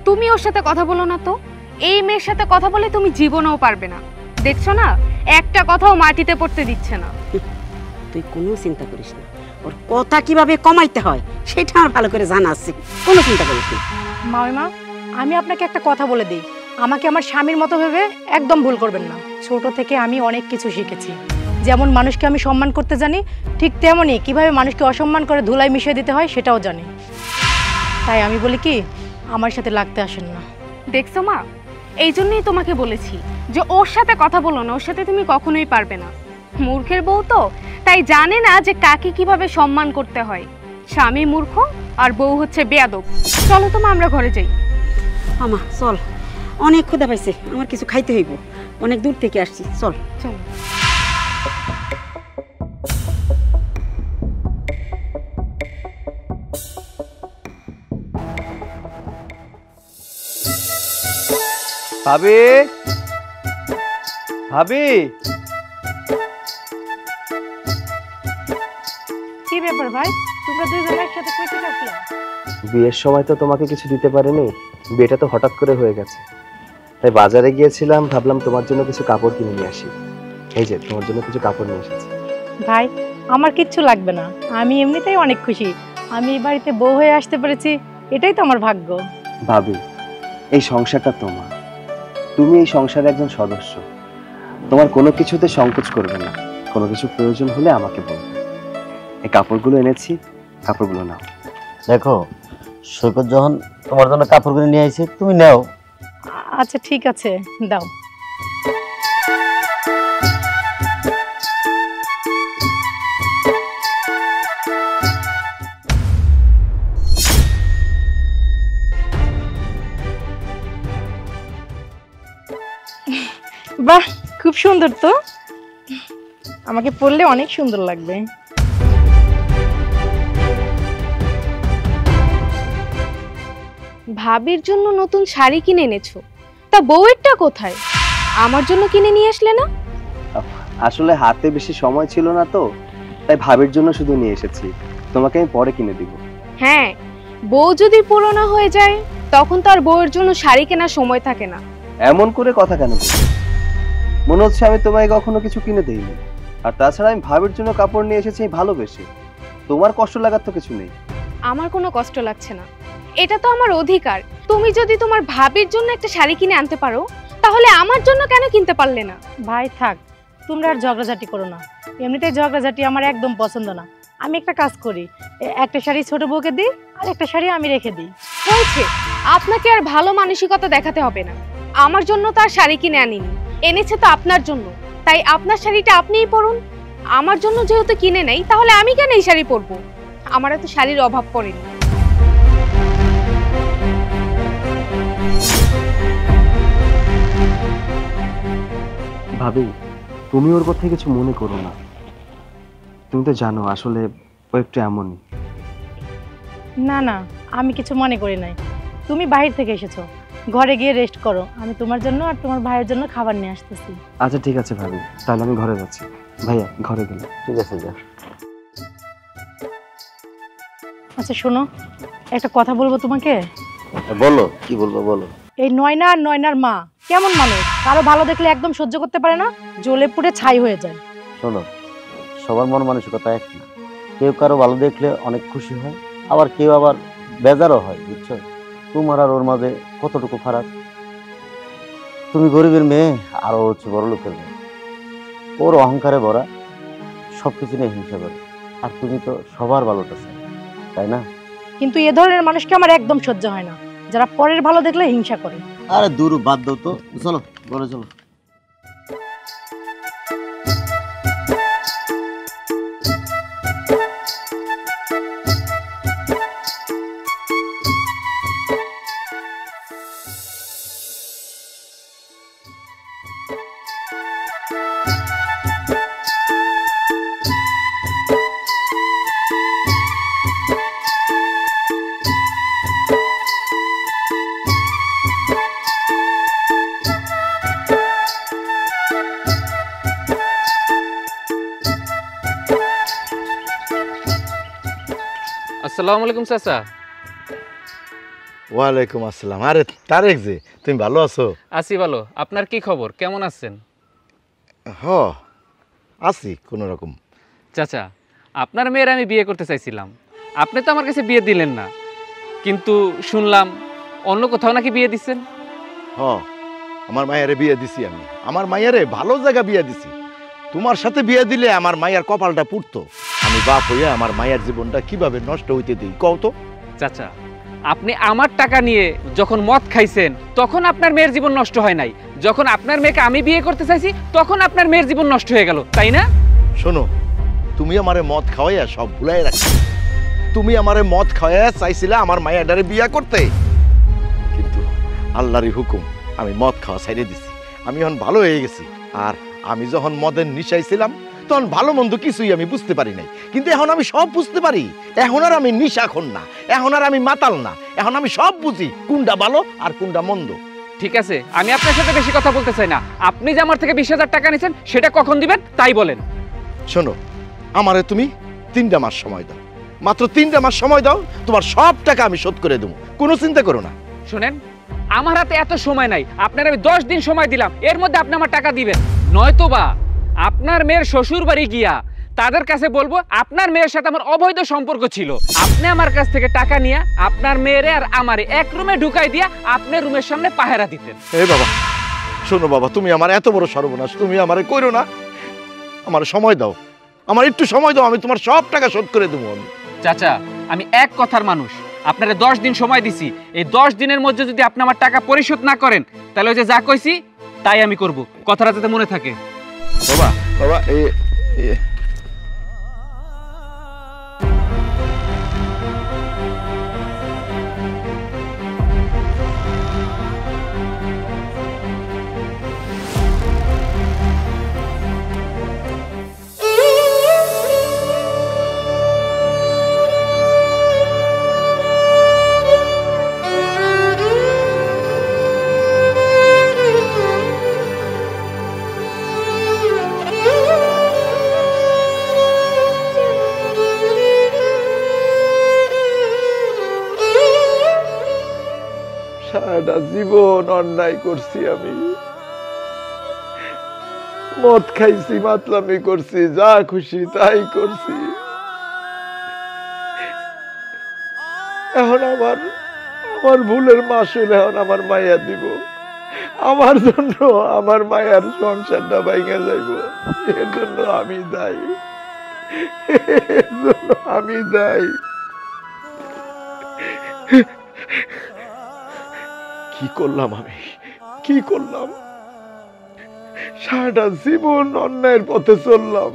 তুমি ওর সাথে কথা বলো না তো। এই মেয়ের সাথে কথা বলে তুমি জীবনেও পারবে না। দেখছো না, একটা কথাও মাটিতে পড়তে দিচ্ছে না। তুই কোনো চিন্তা করিস না, ওর কথা কিভাবে কমাইতে হয় সেটা আমার ভালো করে জানা আছে। কোনো চিন্তা করিস না। মামিমা, আমি আপনাকে একটা কথা বলে দিই, আমাকে আমার স্বামীর মতো ভেবে একদম ভুল করবেন না। ছোট থেকে আমি অনেক কিছু শিখেছি। যেমন মানুষকে আমি সম্মান করতে জানি, ঠিক তেমনই কিভাবে মানুষকে অসম্মান করে ধুলায় মিশিয়ে দিতে হয় সেটাও জানি। তাই আমি বলি কি, আমার সাথে লাগতে আসেন না। দেখছো মা, এই জন্যই তোমাকে বলেছি যে ওর সাথে কথা বলো না, ওর সাথে তুমি কখনোই পারবে না। মূর্খের বউ তো, তাই জানে না যে কাকে কিভাবে সম্মান করতে হয়। স্বামী মূর্খ আর বউ হচ্ছে বেয়াদব। চলো তোমা আমরা ঘরে যাই। আমা চল, অনেক ক্ষুধা পাইছে, আমার কিছু খাইতে হইব, অনেক দূর থেকে আসছি, চল। চলো। ভাবি, ভাবি, কি ব্যাপার ভাই, তোমরা দুইজন একসাথে কই থেকে আসলে? বিয়ের সময় তো তোমাকে কিছু দিতে পারিনি, বিয়েটা তো হঠাৎ করে হয়ে গেছে, তাই বাজারে গিয়েছিলাম, ভাবলাম তোমার জন্য কিছু কাপড় কিনে নিয়ে আসি। এই যে তোমার জন্য কিছু কাপড় নিয়ে এসেছি। ভাই আমার কিচ্ছু লাগবে না, আমি এমনিতেই অনেক খুশি। আমি এই বাড়িতে বউ হয়ে আসতে পেরেছি, এটাই তো আমার ভাগ্য। ভাবি, এই সংসারটা তোমার, তুমি এই সংসারের একজন সদস্য, তোমার কোনো কিছুতে সংকোচ করবে না, কোনো কিছু প্রয়োজন হলে আমাকে বলবে। এই কাপড়গুলো এনেছি, কাপড়গুলো নাও। দেখো সৈকত যখন তোমার জন্য কাপড়গুলো নিয়ে আসছে, তুমি নাও। আচ্ছা ঠিক আছে, দাও। বাহ, খুব সুন্দর তো, আমাকে পরলে অনেক সুন্দর লাগবে। ভাবির জন্য নতুন শাড়ি কিনে এনেছো, তা বউয়েরটা কোথায়? আমার জন্য কিনে নিয়ে আসলে না? আসলে হাতে বেশি সময় ছিল না তো, তাই ভাবির জন্য শুধু নিয়ে এসেছি, তোমাকে আমি পরে কিনে দিব। হ্যাঁ, বউ যদি পুরনো হয়ে যায় তখন তো আর বউয়ের জন্য শাড়ি কেনার সময় থাকে না। এমন করে কথা কেন বলছো? মনে হচ্ছে আমি তোমায় কখনো কিছু কিনে দেইনি। আর তাছাড়া আমি ভাবির জন্য কাপড় নিয়ে এসেছি ভালোবেসে, তোমার কষ্ট লাগার তো কিছু নেই। আমার কোনো কষ্ট লাগছে না, এটা তো আমার অধিকার। তুমি যদি তোমার ভাবির জন্য একটা শাড়ি কিনে আনতে পারো, তাহলে আমার জন্য কেন কিনতে পারলে না? ভাই থাক, তোমরা আর ঝগড়াঝাটি করো না, এমনিতেই ঝগড়াঝাটি আমার একদম পছন্দ না। আমি একটা কাজ করি, একটা শাড়ি ছোট বউকে দিই আর একটা শাড়ি আমি রেখে দিই। হয়েছে, আপনাকে আর ভালো মানসিকতা দেখাতে হবে না। আমার জন্য তো আর শাড়ি কিনে আনিনি, এনেছে তো আপনার জন্য, তাই আপনার শাড়িটা আপনিই পরুন। আমার জন্য যেহেতু কিনে নেই, তাহলে আমি কেন এই শাড়ি পরবো? আমার এত শাড়ির অভাব পড়েনি। ভাবি, তুমি ওর কথা কিছু মনে করো না, তুমি তো জানো আসলে ও একটু এমনই। না না, আমি কিছু মনে করি নাই। তুমি বাইরে থেকে এসেছো, ঘরে গিয়ে রেস্ট করো, আমি তোমার জন্য আর তোমার ভাইয়ের জন্য খাবার নিয়ে আসতেছি। আচ্ছা ঠিক আছে ভাবি, তাহলে আমি ঘরে যাচ্ছি। ভাইয়া ঘরে গেলে। ঠিক আছে, যা। আচ্ছা শোনো, একটা কথা বলবো তোমাকে। বলো, কি বলবো বলো। এই নয়না আর নয়নার মা কেমন মানুষ, কারো ভালো দেখলে একদম সহ্য করতে পারে না, জ্বলে পুড়ে ছাই হয়ে যায়। শোনো, সবার মন মানসিকতা এক না, কেউ কারো ভালো দেখলে অনেক খুশি হয়, আবার কেউ আবার বেজারও হয়, বুঝছো? তোমার আর ওর মাঝে কতটুকু ফারাক। তুমি গরিবের মেয়ে আর ও হচ্ছে বড় লোকের মেয়ে, ওর অহংকারে ভরা, সবকিছু নিয়ে হিংসা করে, আর তুমি তো সবার ভালোটা চাই, তাই না? কিন্তু এ ধরনের মানুষকে আমার একদম সহ্য হয় না, যারা পরের ভালো দেখলে হিংসা করে। আরে দূর, বাদ দাও তো, চলো ঘরে চলো। আসসালামু আলাইকুম চাচা। ওয়ালাইকুম আসসালাম। আরে তারেক যে, তুমি ভালো আছো? আছি ভালো, আপনার কি খবর, কেমন আছেন? হ, আছি কোনো রকম। চাচা, আপনার মেয়ের আমি বিয়ে করতে চাইছিলাম, আপনি তো আমার কাছে বিয়ে দিলেন না, কিন্তু শুনলাম অন্য কোথাও নাকি বিয়ে দিচ্ছেন। হ, আমার মায়েরে বিয়ে দিছি আমি, আমার মায়েরে ভালো জায়গা বিয়ে দিছি। তোমার সাথে বিয়ে দিলে আমার মায়ের কপালটা পুড়তো। আমি বাপ হইয়া আমার মায়ের জীবনটা কিভাবে নষ্ট হইতে দিই কও তো? চাচা, আপনি আমার টাকা নিয়ে যখন মদ খাইছেন তখন আপনার মেয়ের জীবন নষ্ট হয় নাই, যখন আপনার মেয়েকে আমি বিয়ে করতে চাইছি তখন আপনার মেয়ের জীবন নষ্ট হয়ে গেল, তাই না? শোনো, তুমি আমারে মদ খাওয়াইয়া সব ভুলাই রাখছো। তুমি আমারে মদ খাওয়াইয়া চাইছিলে আমার মায়াডারে বিয়া করতে, কিন্তু আল্লাহরই হুকুম আমি মদ খাওয়া ছাইড়ে দিছি। আমি এখন ভালো হয়ে গেছি। আর আমি যখন মদের নিশায় ছিলাম তখন ভালো মন্দ কিছুই আমি বুঝতে পারি নাই, কিন্তু এখন আমি সব বুঝতে পারি। এখন আর আমি নিশাখোর না, এখন আর আমি মাতাল না, এখন আমি সব বুঝি কোনটা ভালো আর কোনটা মন্দ। ঠিক আছে, আমি আপনার সাথে বেশি কথা বলতে চাই না। আপনি যে আমার থেকে 20,000 টাকা নিয়েছেন সেটা কখন দিবেন তাই বলেন। শোনো, আমারে তুমি 3টা মাস সময় দাও, মাত্র 3টা মাস সময় দাও, তোমার সব টাকা আমি শোধ করে দেবো, কোনো চিন্তা করো না। শুনেন, আমার হাতে এত সময় নাই, আপনার আমি 10 দিন সময় দিলাম, এর মধ্যে আপনি আমার টাকা দিবেন, নয়তোবা আপনার মেয়ের শ্বশুর বাড়ি গিয়া তাদের কাছে বলবো আপনার মেয়ের সাথে আমার অবৈধ সম্পর্ক ছিল। আপনি আমার কাছ থেকে টাকা নিয়ে আপনার মেয়েরে আর আমারে এক রুমে ঢুকাই দিয়া আপনার রুমের সামনে পাহারা দিতেন। এ বাবা, শোনো বাবা, তুমি আমার এত বড় সর্বনাশ তুমি আমারে কইরো না। আমার সময় দাও, আমার একটু সময় দাও, আমি তোমার সব টাকা শোধ করে দেবো। আমি চাচা, আমি এক কথার মানুষ, আপনারা 10 দিন সময় দিছি, এই 10 দিনের মধ্যে যদি আপনি আমার টাকা পরিশোধ না করেন তাহলে ওই যে যা কইছি তাই আমি করব, কথাটা যাতে মনে থাকে। বাবা বাবা সারাটা জীবন অন্যায় করছি, আমি মদ খাইছি, মাতলামি করছি, যা খুশি তাই করছি। এখন আমার ভুলের মাসুল এখন আমার মায়া দিব, আমার জন্য আমার মায়ার সংসারটা ভাঙা যাইব। এর জন্য আমি দায়ী, এর জন্য আমি দায়ী। কি করলাম আমি, কি করলাম? সারাটা জীবন অন্যায়ের পথে চললাম।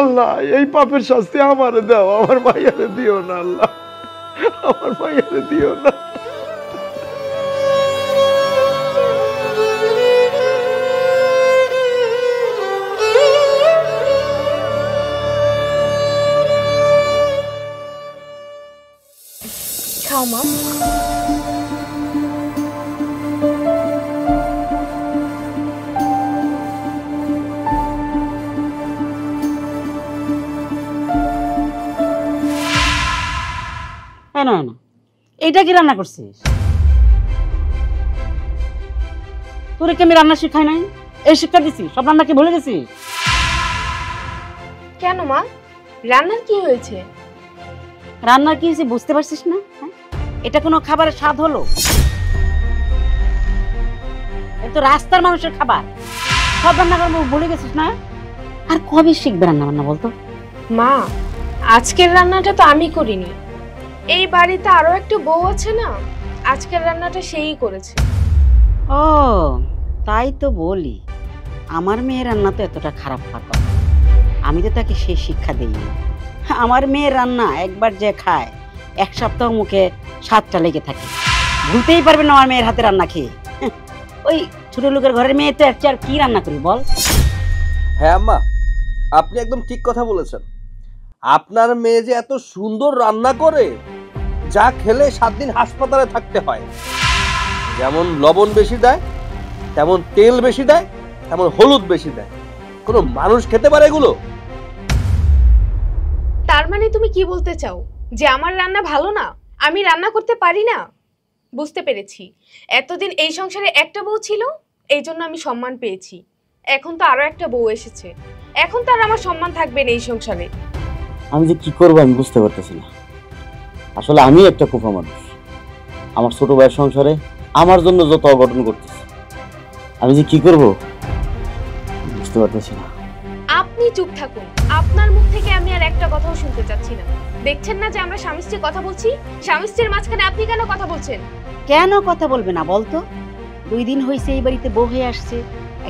আল্লাহ, এই পাপের শাস্তি আমারে দাও, আমার মাইয়ারে দিও না। আল্লাহ, আমার মাইয়ারে দিও না। খাও মা। না না, এইটা কি রান্না করছিস? তোরে কি আমি রান্না শিখাই নাই? এই শিক্ষা দিছি, সব রান্না কি ভুলে গেছিস? কেন মা, রান্নার কি হয়েছে? রান্নার কি হয়েছে বুঝতে পারছিস না? এটা কোনো খাবারের স্বাদ হলো? এটা তো রাস্তার মানুষের খাবার, সব রান্না করে ভুলে গেছিস না? আর কবে শিখবে রান্না বান্না বলতো? মা, আজকের রান্নাটা তো আমি করিনি, এই বাড়িতে আরো একটা বউ আছে না, আজকের রান্নাটা সেই করেছে। ও তাই তো বলি, আমার মেয়ের রান্না তো এতটা খারাপ পাকা, আমি তো তাকে সেই শিক্ষা দিইনি। আমার মেয়ের রান্না একবার যে খায় 1 সপ্তাহ মুখে স্বাদটা লেগে থাকে, ভুলতেই পারবে না আমার মেয়ের হাতে রান্না খেয়ে। ওই ছোট লোকের ঘরের মেয়ে তো আর কি রান্না করি বল? হ্যাঁ আম্মা, আপনি একদম ঠিক কথা বলেছেন। আপনার মেয়ে যে এত সুন্দর রান্না করে, যা খেলে 7 দিন হাসপাতালে থাকতে হয়। যেমন লবণ বেশি দেয়, তেমন তেল বেশি দেয়, তেমন হলুদ বেশি দেয়। কোনো মানুষ খেতে পারে এগুলো? তার মানে তুমি কি বলতে চাও যে আমার রান্না ভালো না, আমি রান্না করতে পারি না? বুঝতে পেরেছি, এতদিন এই সংসারে একটা বউ ছিল, এই জন্য আমি সম্মান পেয়েছি। এখন তো আরো একটা বউ এসেছে, এখন তো আর আমার সম্মান থাকবে না এই সংসারে। আমি যে কি করবো আমি বুঝতে পারতেছি না। আসলে আমি একটা কুফা মানুষ, আমার ছোট ভাইয়ের সংসারে আমার জন্য যত অঘটন করতেছে, আমি যে কি করব বুঝতে পারতেছি না। আপনি আপনি চুপ থাকুন। আপনার মুখ থেকে আমি আর একটা কথাও শুনতে চাচ্ছি না। দেখছেন না যে আমরা স্বামী স্ত্রী কথা বলছি? স্বামী স্ত্রীর মাঝখানে আপনি কেন কথা বলছেন? কেন কথা বলবে না বলতো? 2 দিন হয়েছে এই বাড়িতে বউ হয়ে আসছে,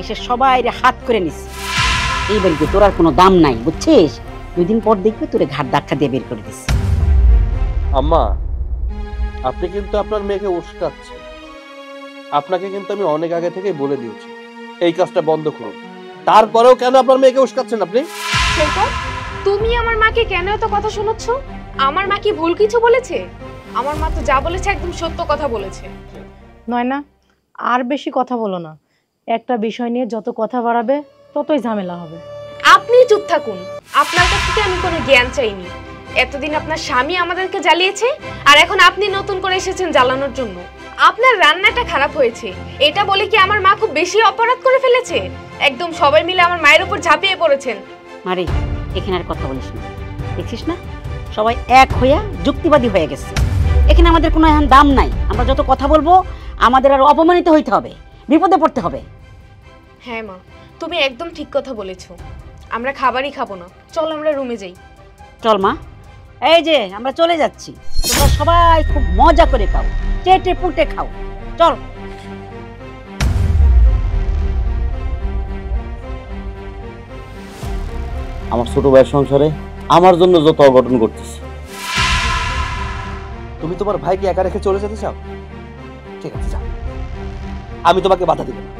এসে সবাই হাত করে নিচ্ছে। এই বাড়িতে তোর আর কোনো দাম নাই, বুঝছিস? 2 দিন পর দেখবে তোরে ঘাট ধাক্কা দিয়ে বের করে দিচ্ছে। আম্মা, আপনি কিন্তু আপনার মেয়েকে উস্কাচ্ছেন। আপনাকে কিন্তু আমি অনেক আগে থেকেই বলে দিয়েছি এই কাজটা বন্ধ করুন। তারপরেও কেন আপনার মেয়েকে উস্কাচ্ছেন আপনি? শেখর, তুমি আমার মাকে কেন এত কথা শোনাচ্ছ? আমার মা কি ভুল কিছু বলেছে? আমার মা তো যা বলেছে একদম সত্য কথা বলেছে। নয়না, আর বেশি কথা বলো না। একটা বিষয় নিয়ে যত কথা বাড়াবে ততই ঝামেলা হবে। আপনি চুপ থাকুন। আপনার কাছ থেকে আমি কোনো জ্ঞান চাইনি। এতদিন আপনার স্বামী আমাদেরকে জ্বালিয়েছে, আর এখন আপনি নতুন করে এসেছেন জ্বালানোর জন্য। আপনার রান্নাটা খারাপ হয়েছে এটা বলে কি আমার মা খুব বেশি অপরাধ করে ফেলেছে? একদম সবাই মিলে আমার মায়ের উপর ঝাঁপিয়ে পড়েছেন। মারে, এখানে আর কথা বলিস না। দেখছিস না সবাই এক হইয়া যুক্তিবাদী হয়ে গেছে। এখানে আমাদের কোনো এখন দাম নাই। আমরা যত কথা বলবো আমাদের আর অপমানিত হইতে হবে, বিপদে পড়তে হবে। হ্যাঁ মা, তুমি একদম ঠিক কথা বলেছো। আমরা খাবারই খাবো না, চল আমরা রুমে যাই। চল মা, এই যে আমরা চলে যাচ্ছি। তোমরা সবাই খুব মজা করে খাও, চেটে পুটে খাও। চল। আমার ছোট ভাইয়ের সংসারে আমার জন্য যত অঘটন করতেছে। তুমি তোমার ভাইকে একা রেখে চলে যেতে চাও? ঠিক আছে, যাও, আমি তোমাকে বাধা দিব না।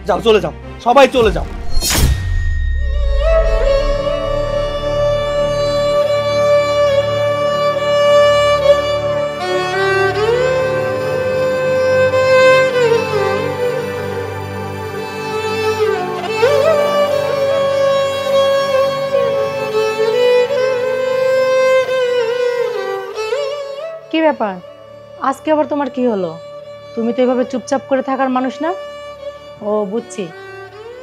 যাও, চলে যাও, সবাই চলে যাও। কি ব্যাপার, আজকে আবার তোমার কি হলো? তুমি তো এভাবে চুপচাপ করে থাকার মানুষ না। ও বুঝছি,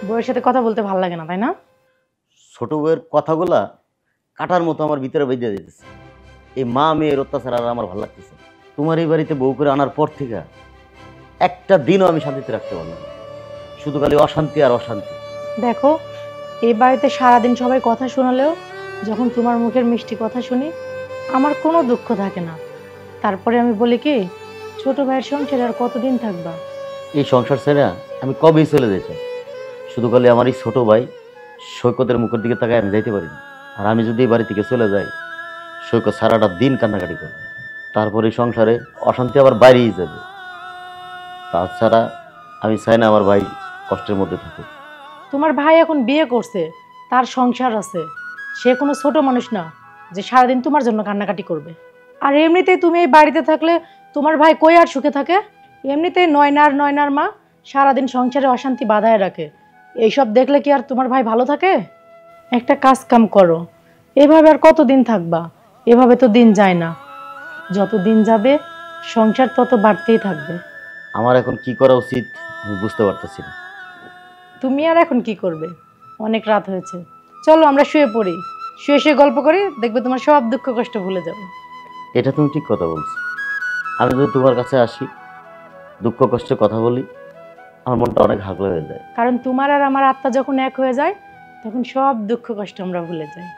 বউয়ের সাথে কথা বলতে ভালো লাগে না, তাই না? ছোট বউয়ের কথাগুলা কাটার মতো আমার ভিতরে বেঁধে দিতেছে। এই মা মেয়ের অত্যাচার আর আমার ভালো লাগতেছে না। তোমার এই বাড়িতে বউ করে আনার পর থেকে একটা দিনও আমি শান্তিতে রাখতে পারলাম না। শুধু খালি অশান্তি আর অশান্তি। দেখো, এই বাড়িতে সারাদিন সবাই কথা শোনালেও যখন তোমার মুখের মিষ্টি কথা শুনি আমার কোনো দুঃখ থাকে না। তারপরে আমি বলি কি, ছোট ভাইয়ের সংসারে আর কতদিন থাকবা? এই সংসার ছেড়ে আমি কবেই চলে যেতে। শুধু খালি আমার এই ছোট ভাই সৈকতের মুখের দিকে তাকায় আমি যাইতে পারি না। আর আমি যদি এই বাড়ি থেকে চলে যাই, সৈকত সারাটা দিন কান্নাকাটি করবে। তারপরে এই সংসারে অশান্তি আবার বাইরেই যাবে। তাছাড়া আমি চাই না আমার ভাই কষ্টের মধ্যে থাকুক। তোমার ভাই এখন বিয়ে করছে, তার সংসার আছে। সে কোনো ছোট মানুষ না যে সারাদিন তোমার জন্য কান্নাকাটি করবে। আর এমনিতেই তুমি এই বাড়িতে থাকলে তোমার ভাই কই আর সুখে থাকে? এমনিতেই নয়নার মা সারাদিন সংসারে অশান্তি বাধায় রাখে। এইসব দেখলে কি আর তোমার ভাই ভালো থাকে? একটা কাজ কাম করো, এভাবে আর কতদিন থাকবা? এভাবে তো দিন যায় না। যত দিন যাবে সংসার তত বাড়তেই থাকবে। আমার এখন কি করা উচিত আমি বুঝতে পারতেছি না। তুমি আর এখন কি করবে? অনেক রাত হয়েছে, চলো আমরা শুয়ে পড়ি। শুয়ে শুয়ে গল্প করি, দেখবে তোমার সব দুঃখ কষ্ট ভুলে যাবে। এটা তুমি ঠিক কথা বলছো। আমি যদি তোমার কাছে আসি, দুঃখ কষ্টে কথা বলি, আমার মনটা অনেক হালকা হয়ে যায়। কারণ তোমার আর আমার আত্মা যখন এক হয়ে যায় তখন সব দুঃখ কষ্ট আমরা ভুলে যাই।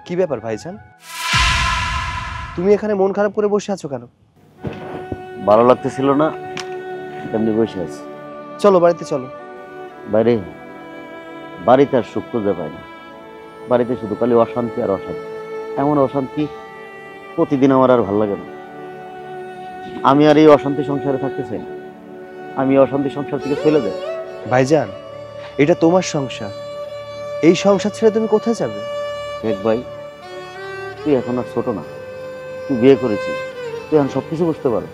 কি ব্যাপার ভাইজান, তুমি এখানে মন খারাপ করে বসে আছো কেন? ভালো লাগতেছিল না, তেমনি বসে আছি। চলো বাড়িতে চলো। বাইরে বাড়িতে আর সুখ খুঁজে পাই না। বাড়িতে শুধু খালি অশান্তি আর অশান্তি, এমন অশান্তি প্রতিদিন আমার আর ভালো লাগে না। আমি আর এই অশান্তি সংসারে থাকতে চাই না। আমি অশান্তি সংসার থেকে চলে যাই। ভাইজান, এটা তোমার সংসার, এই সংসার ছেড়ে তুমি কোথায় যাবে? দেখ ভাই, তুই এখন আর ছোট না, তুই বিয়ে করেছিস, তুই এখন সবকিছু বুঝতে পারো।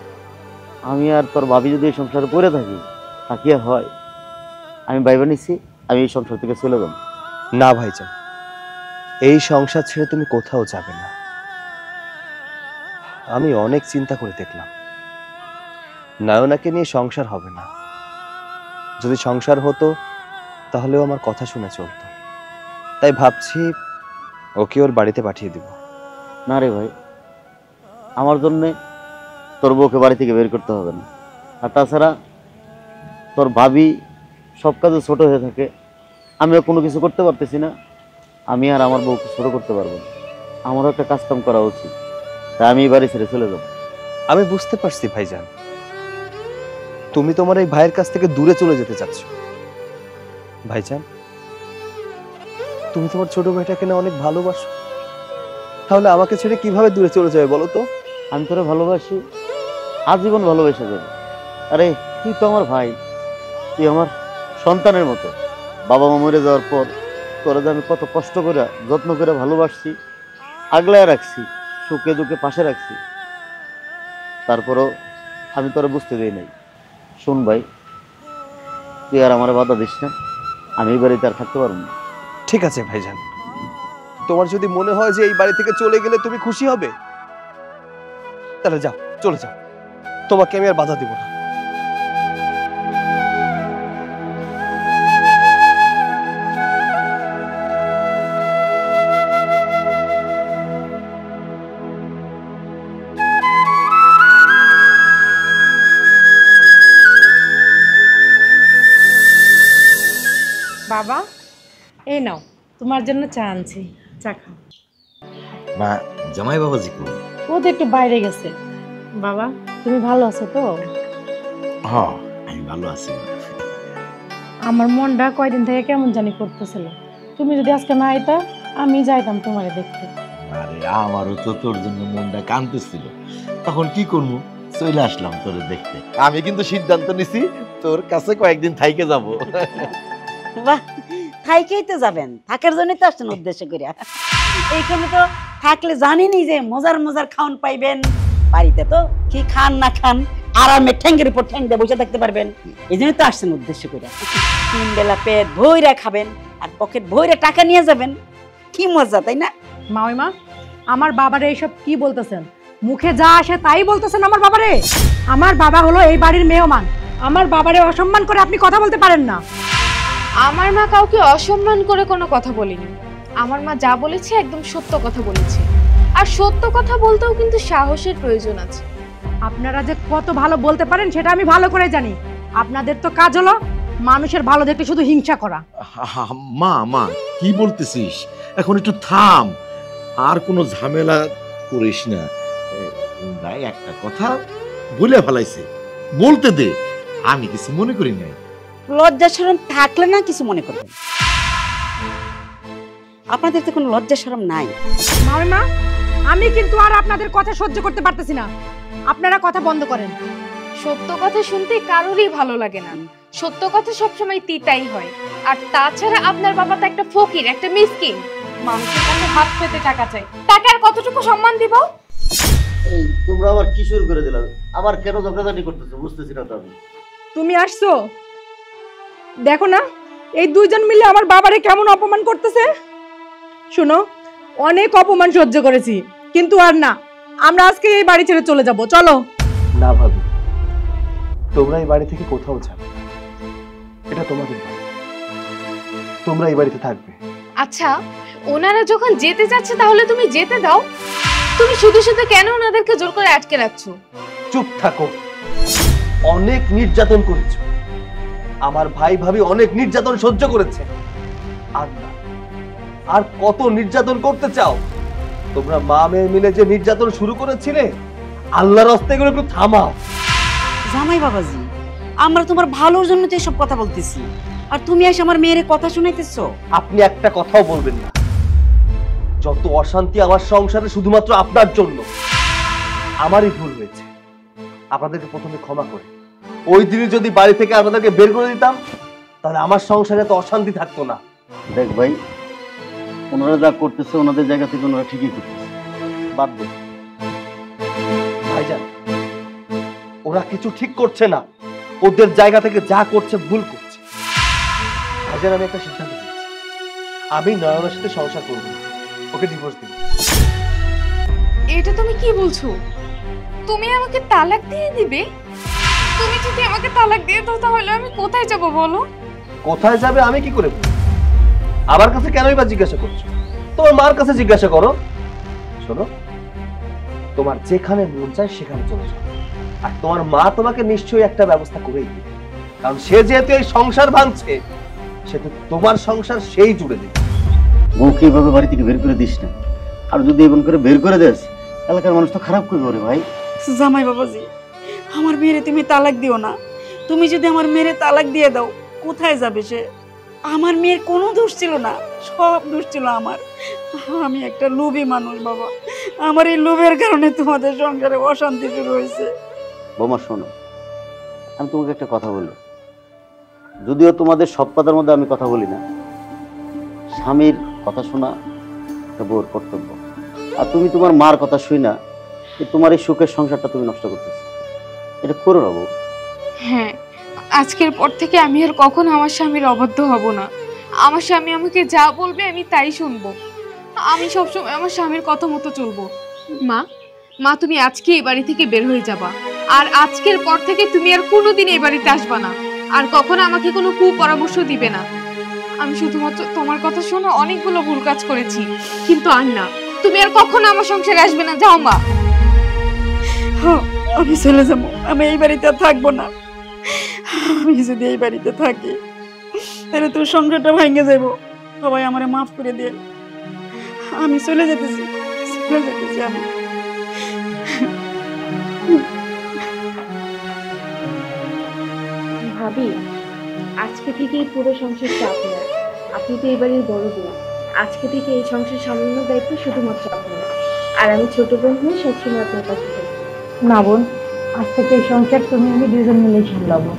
আমি আর তোর ভাবি যদি এই সংসারে পড়ে থাকি, তা কি আর হয়? আমি ভাইবা নিচ্ছি, আমি এই সংসার থেকে চলে যাব। না ভাইজান, এই সংসার ছেড়ে তুমি কোথাও যাবে না। আমি অনেক চিন্তা করে দেখলাম, নয়নাকে নিয়ে সংসার হবে না। যদি সংসার হতো তাহলেও আমার কথা শুনে চলতো। তাই ভাবছি ওকে ওর বাড়িতে পাঠিয়ে দিব। না রে ভাই, আমার জন্যে তোর বউকে বাড়ি থেকে বের করতে হবে না। আর তাছাড়া তোর ভাবি সব কাজে ছোট হয়ে থাকে, আমিও কোনো কিছু করতে পারতেছি না। আমি আর আমার বউকে ছোট করতে পারবো না। আমারও একটা কাজকাম করা উচিত, তাই আমি এই বাড়ি ছেড়ে চলে যাব। আমি বুঝতে পারছি ভাইজান, তুমি তোমার এই ভাইয়ের কাছ থেকে দূরে চলে যেতে চাচ্ছ। ভাইজান, তুমি তোমার ছোট ভাইটাকে না অনেক ভালোবাসো, তাহলে আমাকে ছেড়ে কিভাবে দূরে চলে যাবে বলো তো? আমি তোরে ভালোবাসি, আজীবন ভালোবেসে যাবে। আরে তুই তো আমার ভাই, তুই আমার সন্তানের মতো। বাবা মা মরে যাওয়ার পর তোরা যে আমি কত কষ্ট করে যত্ন করে ভালোবাসছি, আগলায় রাখছি, সুখে দুঃখে পাশে রাখছি, তারপরও আমি তোরা বুঝতে দিই নাই। শোন ভাই, তুই আর আমার বাধা দিস না, আমি এই বাড়িতে আর থাকতে পারবো না। ঠিক আছে ভাইজান, তোমার যদি মনে হয় যে এই বাড়ি থেকে চলে গেলে তুমি খুশি হবে, তাহলে যাও, চলে যাও, তোমাকে আমি আর বাধা দিব না। বাবা, এই নাও, তোমার জন্য চা আনছি, চা খাও। মা, জামাই বাবাজি কো? ও তো একটু বাইরে গেছে। বাবা, তুমি ভালো আছো তো? হ্যাঁ, আমি ভালো আছি। আমার মনটা কয়দিন থেকে কেমন জানি করতেছিল। তুমি যদি আজকে না আইতা, আমি যাইতাম তোমারে দেখতে। আরে আমারও তো তোর জন্য মনটা কাঁদতেছিল, তখন কি করবো, চলে আসলাম তোরে দেখতে। আমি কিন্তু সিদ্ধান্ত নিছি তোর কাছে কয়েকদিন থাইকে যাব। বাহ, থাইকেই তো যাবেন, থাকার জন্যই তো আসছেন উদ্দেশ্য করে। এইখানে তো থাকলে জানিনি যে মজার মজার খাওন পাইবেন। বাড়িতে তো কি খান না খান, আরামে ঠ্যাঙ্গের উপর ঠ্যাং দিয়ে বসে থাকতে পারবেন। এই জন্যই তো আসছেন উদ্দেশ্য করে। 3 বেলা পেট ভইরা খাবেন আর পকেট ভইরা টাকা নিয়ে যাবেন। কি মজা, তাই না? মাওইমা, আমার বাবারে এইসব কি বলতেছেন? মুখে যা আসে তাই বলতেছেন আমার বাবারে। আমার বাবা হলো এই বাড়ির মেহমান, আমার বাবারে অসম্মান করে আপনি কথা বলতে পারেন না। আমার মা কাউকে অসম্মান করে কোনো কথা বলেনি। আমার মা যা বলেছে একদম সত্য কথা বলেছে, আর সত্য কথা বলতেও কিন্তু সাহসের প্রয়োজন আছে। আপনারা যে কত ভালো বলতে পারেন সেটা আমি ভালো করে জানি। আপনাদের তো কাজ হলো মানুষের ভালো দেখতে শুধু হিংসা করা। মা মা, কি বলতেছিস? এখন একটু থাম, আর কোনো ঝামেলা করিস না। ভাই একটা কথা বলে ফেলাইছে, বলতে দে, আমি কিছু মনে করি নাই। লজ্জা শরম থাকলে না কিছু মনে করবেন। আপনাদের তো কোনো লজ্জা শরম নাই। মাওইমা, আমি কিন্তু আর আপনাদের কথা সহ্য করতে পারতেছি না। আপনারা কথা বন্ধ করেন। সত্য কথা শুনতে কারোরই ভালো লাগে না, সত্য কথা সবসময় তিতাই হয়। আর তাছাড়া আপনার বাবা তো একটা ফকির, একটা মিসকিন, মানুষের কাছে হাত পেতে টাকা চাই, তাকে আর কতটুকু সম্মান দিব? এই তোমরা আবার কি শুরু করে দিলা? আবার কেন ঝগড়াঝাটি করতেছো বুঝতেছি না তো আমি। তুমি আসছো, দেখো না এই দুইজন মিলে আমার বাবারে কেমন অপমান করতেছে। শুনো, অনেক অপমান সহ্য করেছি, কিন্তু আর না, আমরা আজকে এই বাড়ি ছেড়ে চলে যাব। চলো। না ভাবি, তোমরা এই বাড়ি থেকে কোথাও যাবে না, এটা তোমাদের বাড়ি, তোমরা এই বাড়িতে থাকবে। আচ্ছা, ওনারা যখন যেতে যাচ্ছে তাহলে তুমি যেতে দাও। তুমি শুধু শুধু কেন ওনাদেরকে জোর করে আটকে রাখছো? চুপ থাকো, অনেক নির্যাতন করেছো, আমার ভাই ভাবি অনেক নির্যাতন সহ্য করেছে। আর না, আর কত নির্যাতন করতে চাও তোমরা মা মেয়ে মিলে যে নির্যাতন শুরু করেছিলে, আল্লাহর রাস্তায় এগুলো একটু থামাও। জামাই বাবাজি, আমরা তোমার ভালোর জন্য তো এসব কথা বলতেছি, আর তুমি এসে আমার মেয়ের কথা শুনাইতেছো। আপনি একটা কথাও বলবেন না। যত অশান্তি আমার সংসারে শুধুমাত্র আপনার জন্য। আমারই ভুল হয়েছে, আপনাদেরকে প্রথমে ক্ষমা করে ওই দিনে যদি বাড়ি থেকে আপনাদেরকে বের করে দিতাম, তাহলে আমার সংসারে তো অশান্তি থাকতো না। দেখ ভাই, ওনারা যা করতেছে ওনাদের জায়গা থেকে ওনারা ঠিকই করতেছে, বাদ দে। ভাইজান, ওরা কিছু ঠিক করছে না, ওদের জায়গা থেকে যা করছে ভুল করছে। ভাইজান, আমি একটা সিদ্ধান্ত নিয়েছি, আমি নয়নের সাথে সংসার করব না, ওকে ডিভোর্স দিব। এটা তুমি কি বলছো? তুমি আমাকে তালাক দিয়ে দিবে? তুমি যদি আমাকে তালাক দিয়ে দাও তাহলে আমি কোথায় যাব বলো? কোথায় যাবে আমি কি করে বলবো? আমার কাছে কেনই বা জিজ্ঞাসা করছো? তোমার মার কাছে জিজ্ঞাসা করো। শোনো, তোমার যেখানে মন চায় সেখানে চলে যাও, আর তোমার মা তোমাকে নিশ্চয়ই একটা ব্যবস্থা করেই দেবে, কারণ সে যেহেতু এই সংসার ভাঙছে, সেহেতু তোমার সংসার সেই জুড়ে দেবে। বউকে এইভাবে বাড়ি থেকে বের করে দিস না, আর যদি এমন করে বের করে দেস এলাকার মানুষ তো খারাপ করবে রে ভাই। জামাই বাবাজি, আমার মেয়েরে তুমি তালাক দিও না। তুমি যদি আমার মেয়েরে তালাক দিয়ে দাও, কোথায় যাবে সে? আমার মেয়ের কোনো দোষ ছিল না, সব দোষ ছিল আমার। আমি একটা লোভী মানুষ বাবা, আমার এই লোভের কারণে তোমাদের সংসারে অশান্তি শুরু হয়েছে। বৌমা শোনো, আমি তোমাকে একটা কথা বলি, যদিও তোমাদের সব কথার মধ্যে আমি কথা বলি না, স্বামীর কথা শোনা একটা বউর কর্তব্য। আর তুমি তোমার মার কথা শুই না, তোমার এই সুখের সংসারটা তুমি নষ্ট করতেছো, এটা করো না বউ। হ্যাঁ, আজকের পর থেকে আমি আর কখনো আমার স্বামীর অবাধ্য হব না। আমার স্বামী আমাকে যা বলবে আমি তাই শুনবো। আমি সবসময় আমার স্বামীর কথা মতো চলবো। মা, মা তুমি আজকে এই বাড়ি থেকে বের হয়ে যাবা, আর আজকের পর থেকে তুমি আর কোনোদিন এই বাড়িতে আসবা না, আর কখনো আমাকে কোনো কুপরামর্শ দিবে না। আমি শুধুমাত্র তোমার কথা শোনো অনেকগুলো ভুল কাজ করেছি, কিন্তু আর না, তুমি আর কখনো আমার সংসারে আসবে না। যাও মা। হ্যাঁ, আমি চলে যাবো, আমি এই বাড়িতে আর থাকবো না। আমি যদি এই বাড়িতে থাকি তাহলে তোর সংসারটা ভেঙে যাবো। সবাই আমারে মাফ করে দিয়ে, আমি চলে যেতেছি আমি। ভাবি, আজকে থেকে এই পুরো সংসারটা আপনার। আপনি তো এই বাড়ির বড় বোন, আজকে থেকে এই সংসার সামলানোর দায়িত্ব শুধুমাত্র আপনার, আর আমি ছোট বোন হয়ে সবসময় আপনার পাশে থাকবো। না বোন, আজ থেকে এই সংসার তুমি আমি দুজন মিলেই সামলাবো।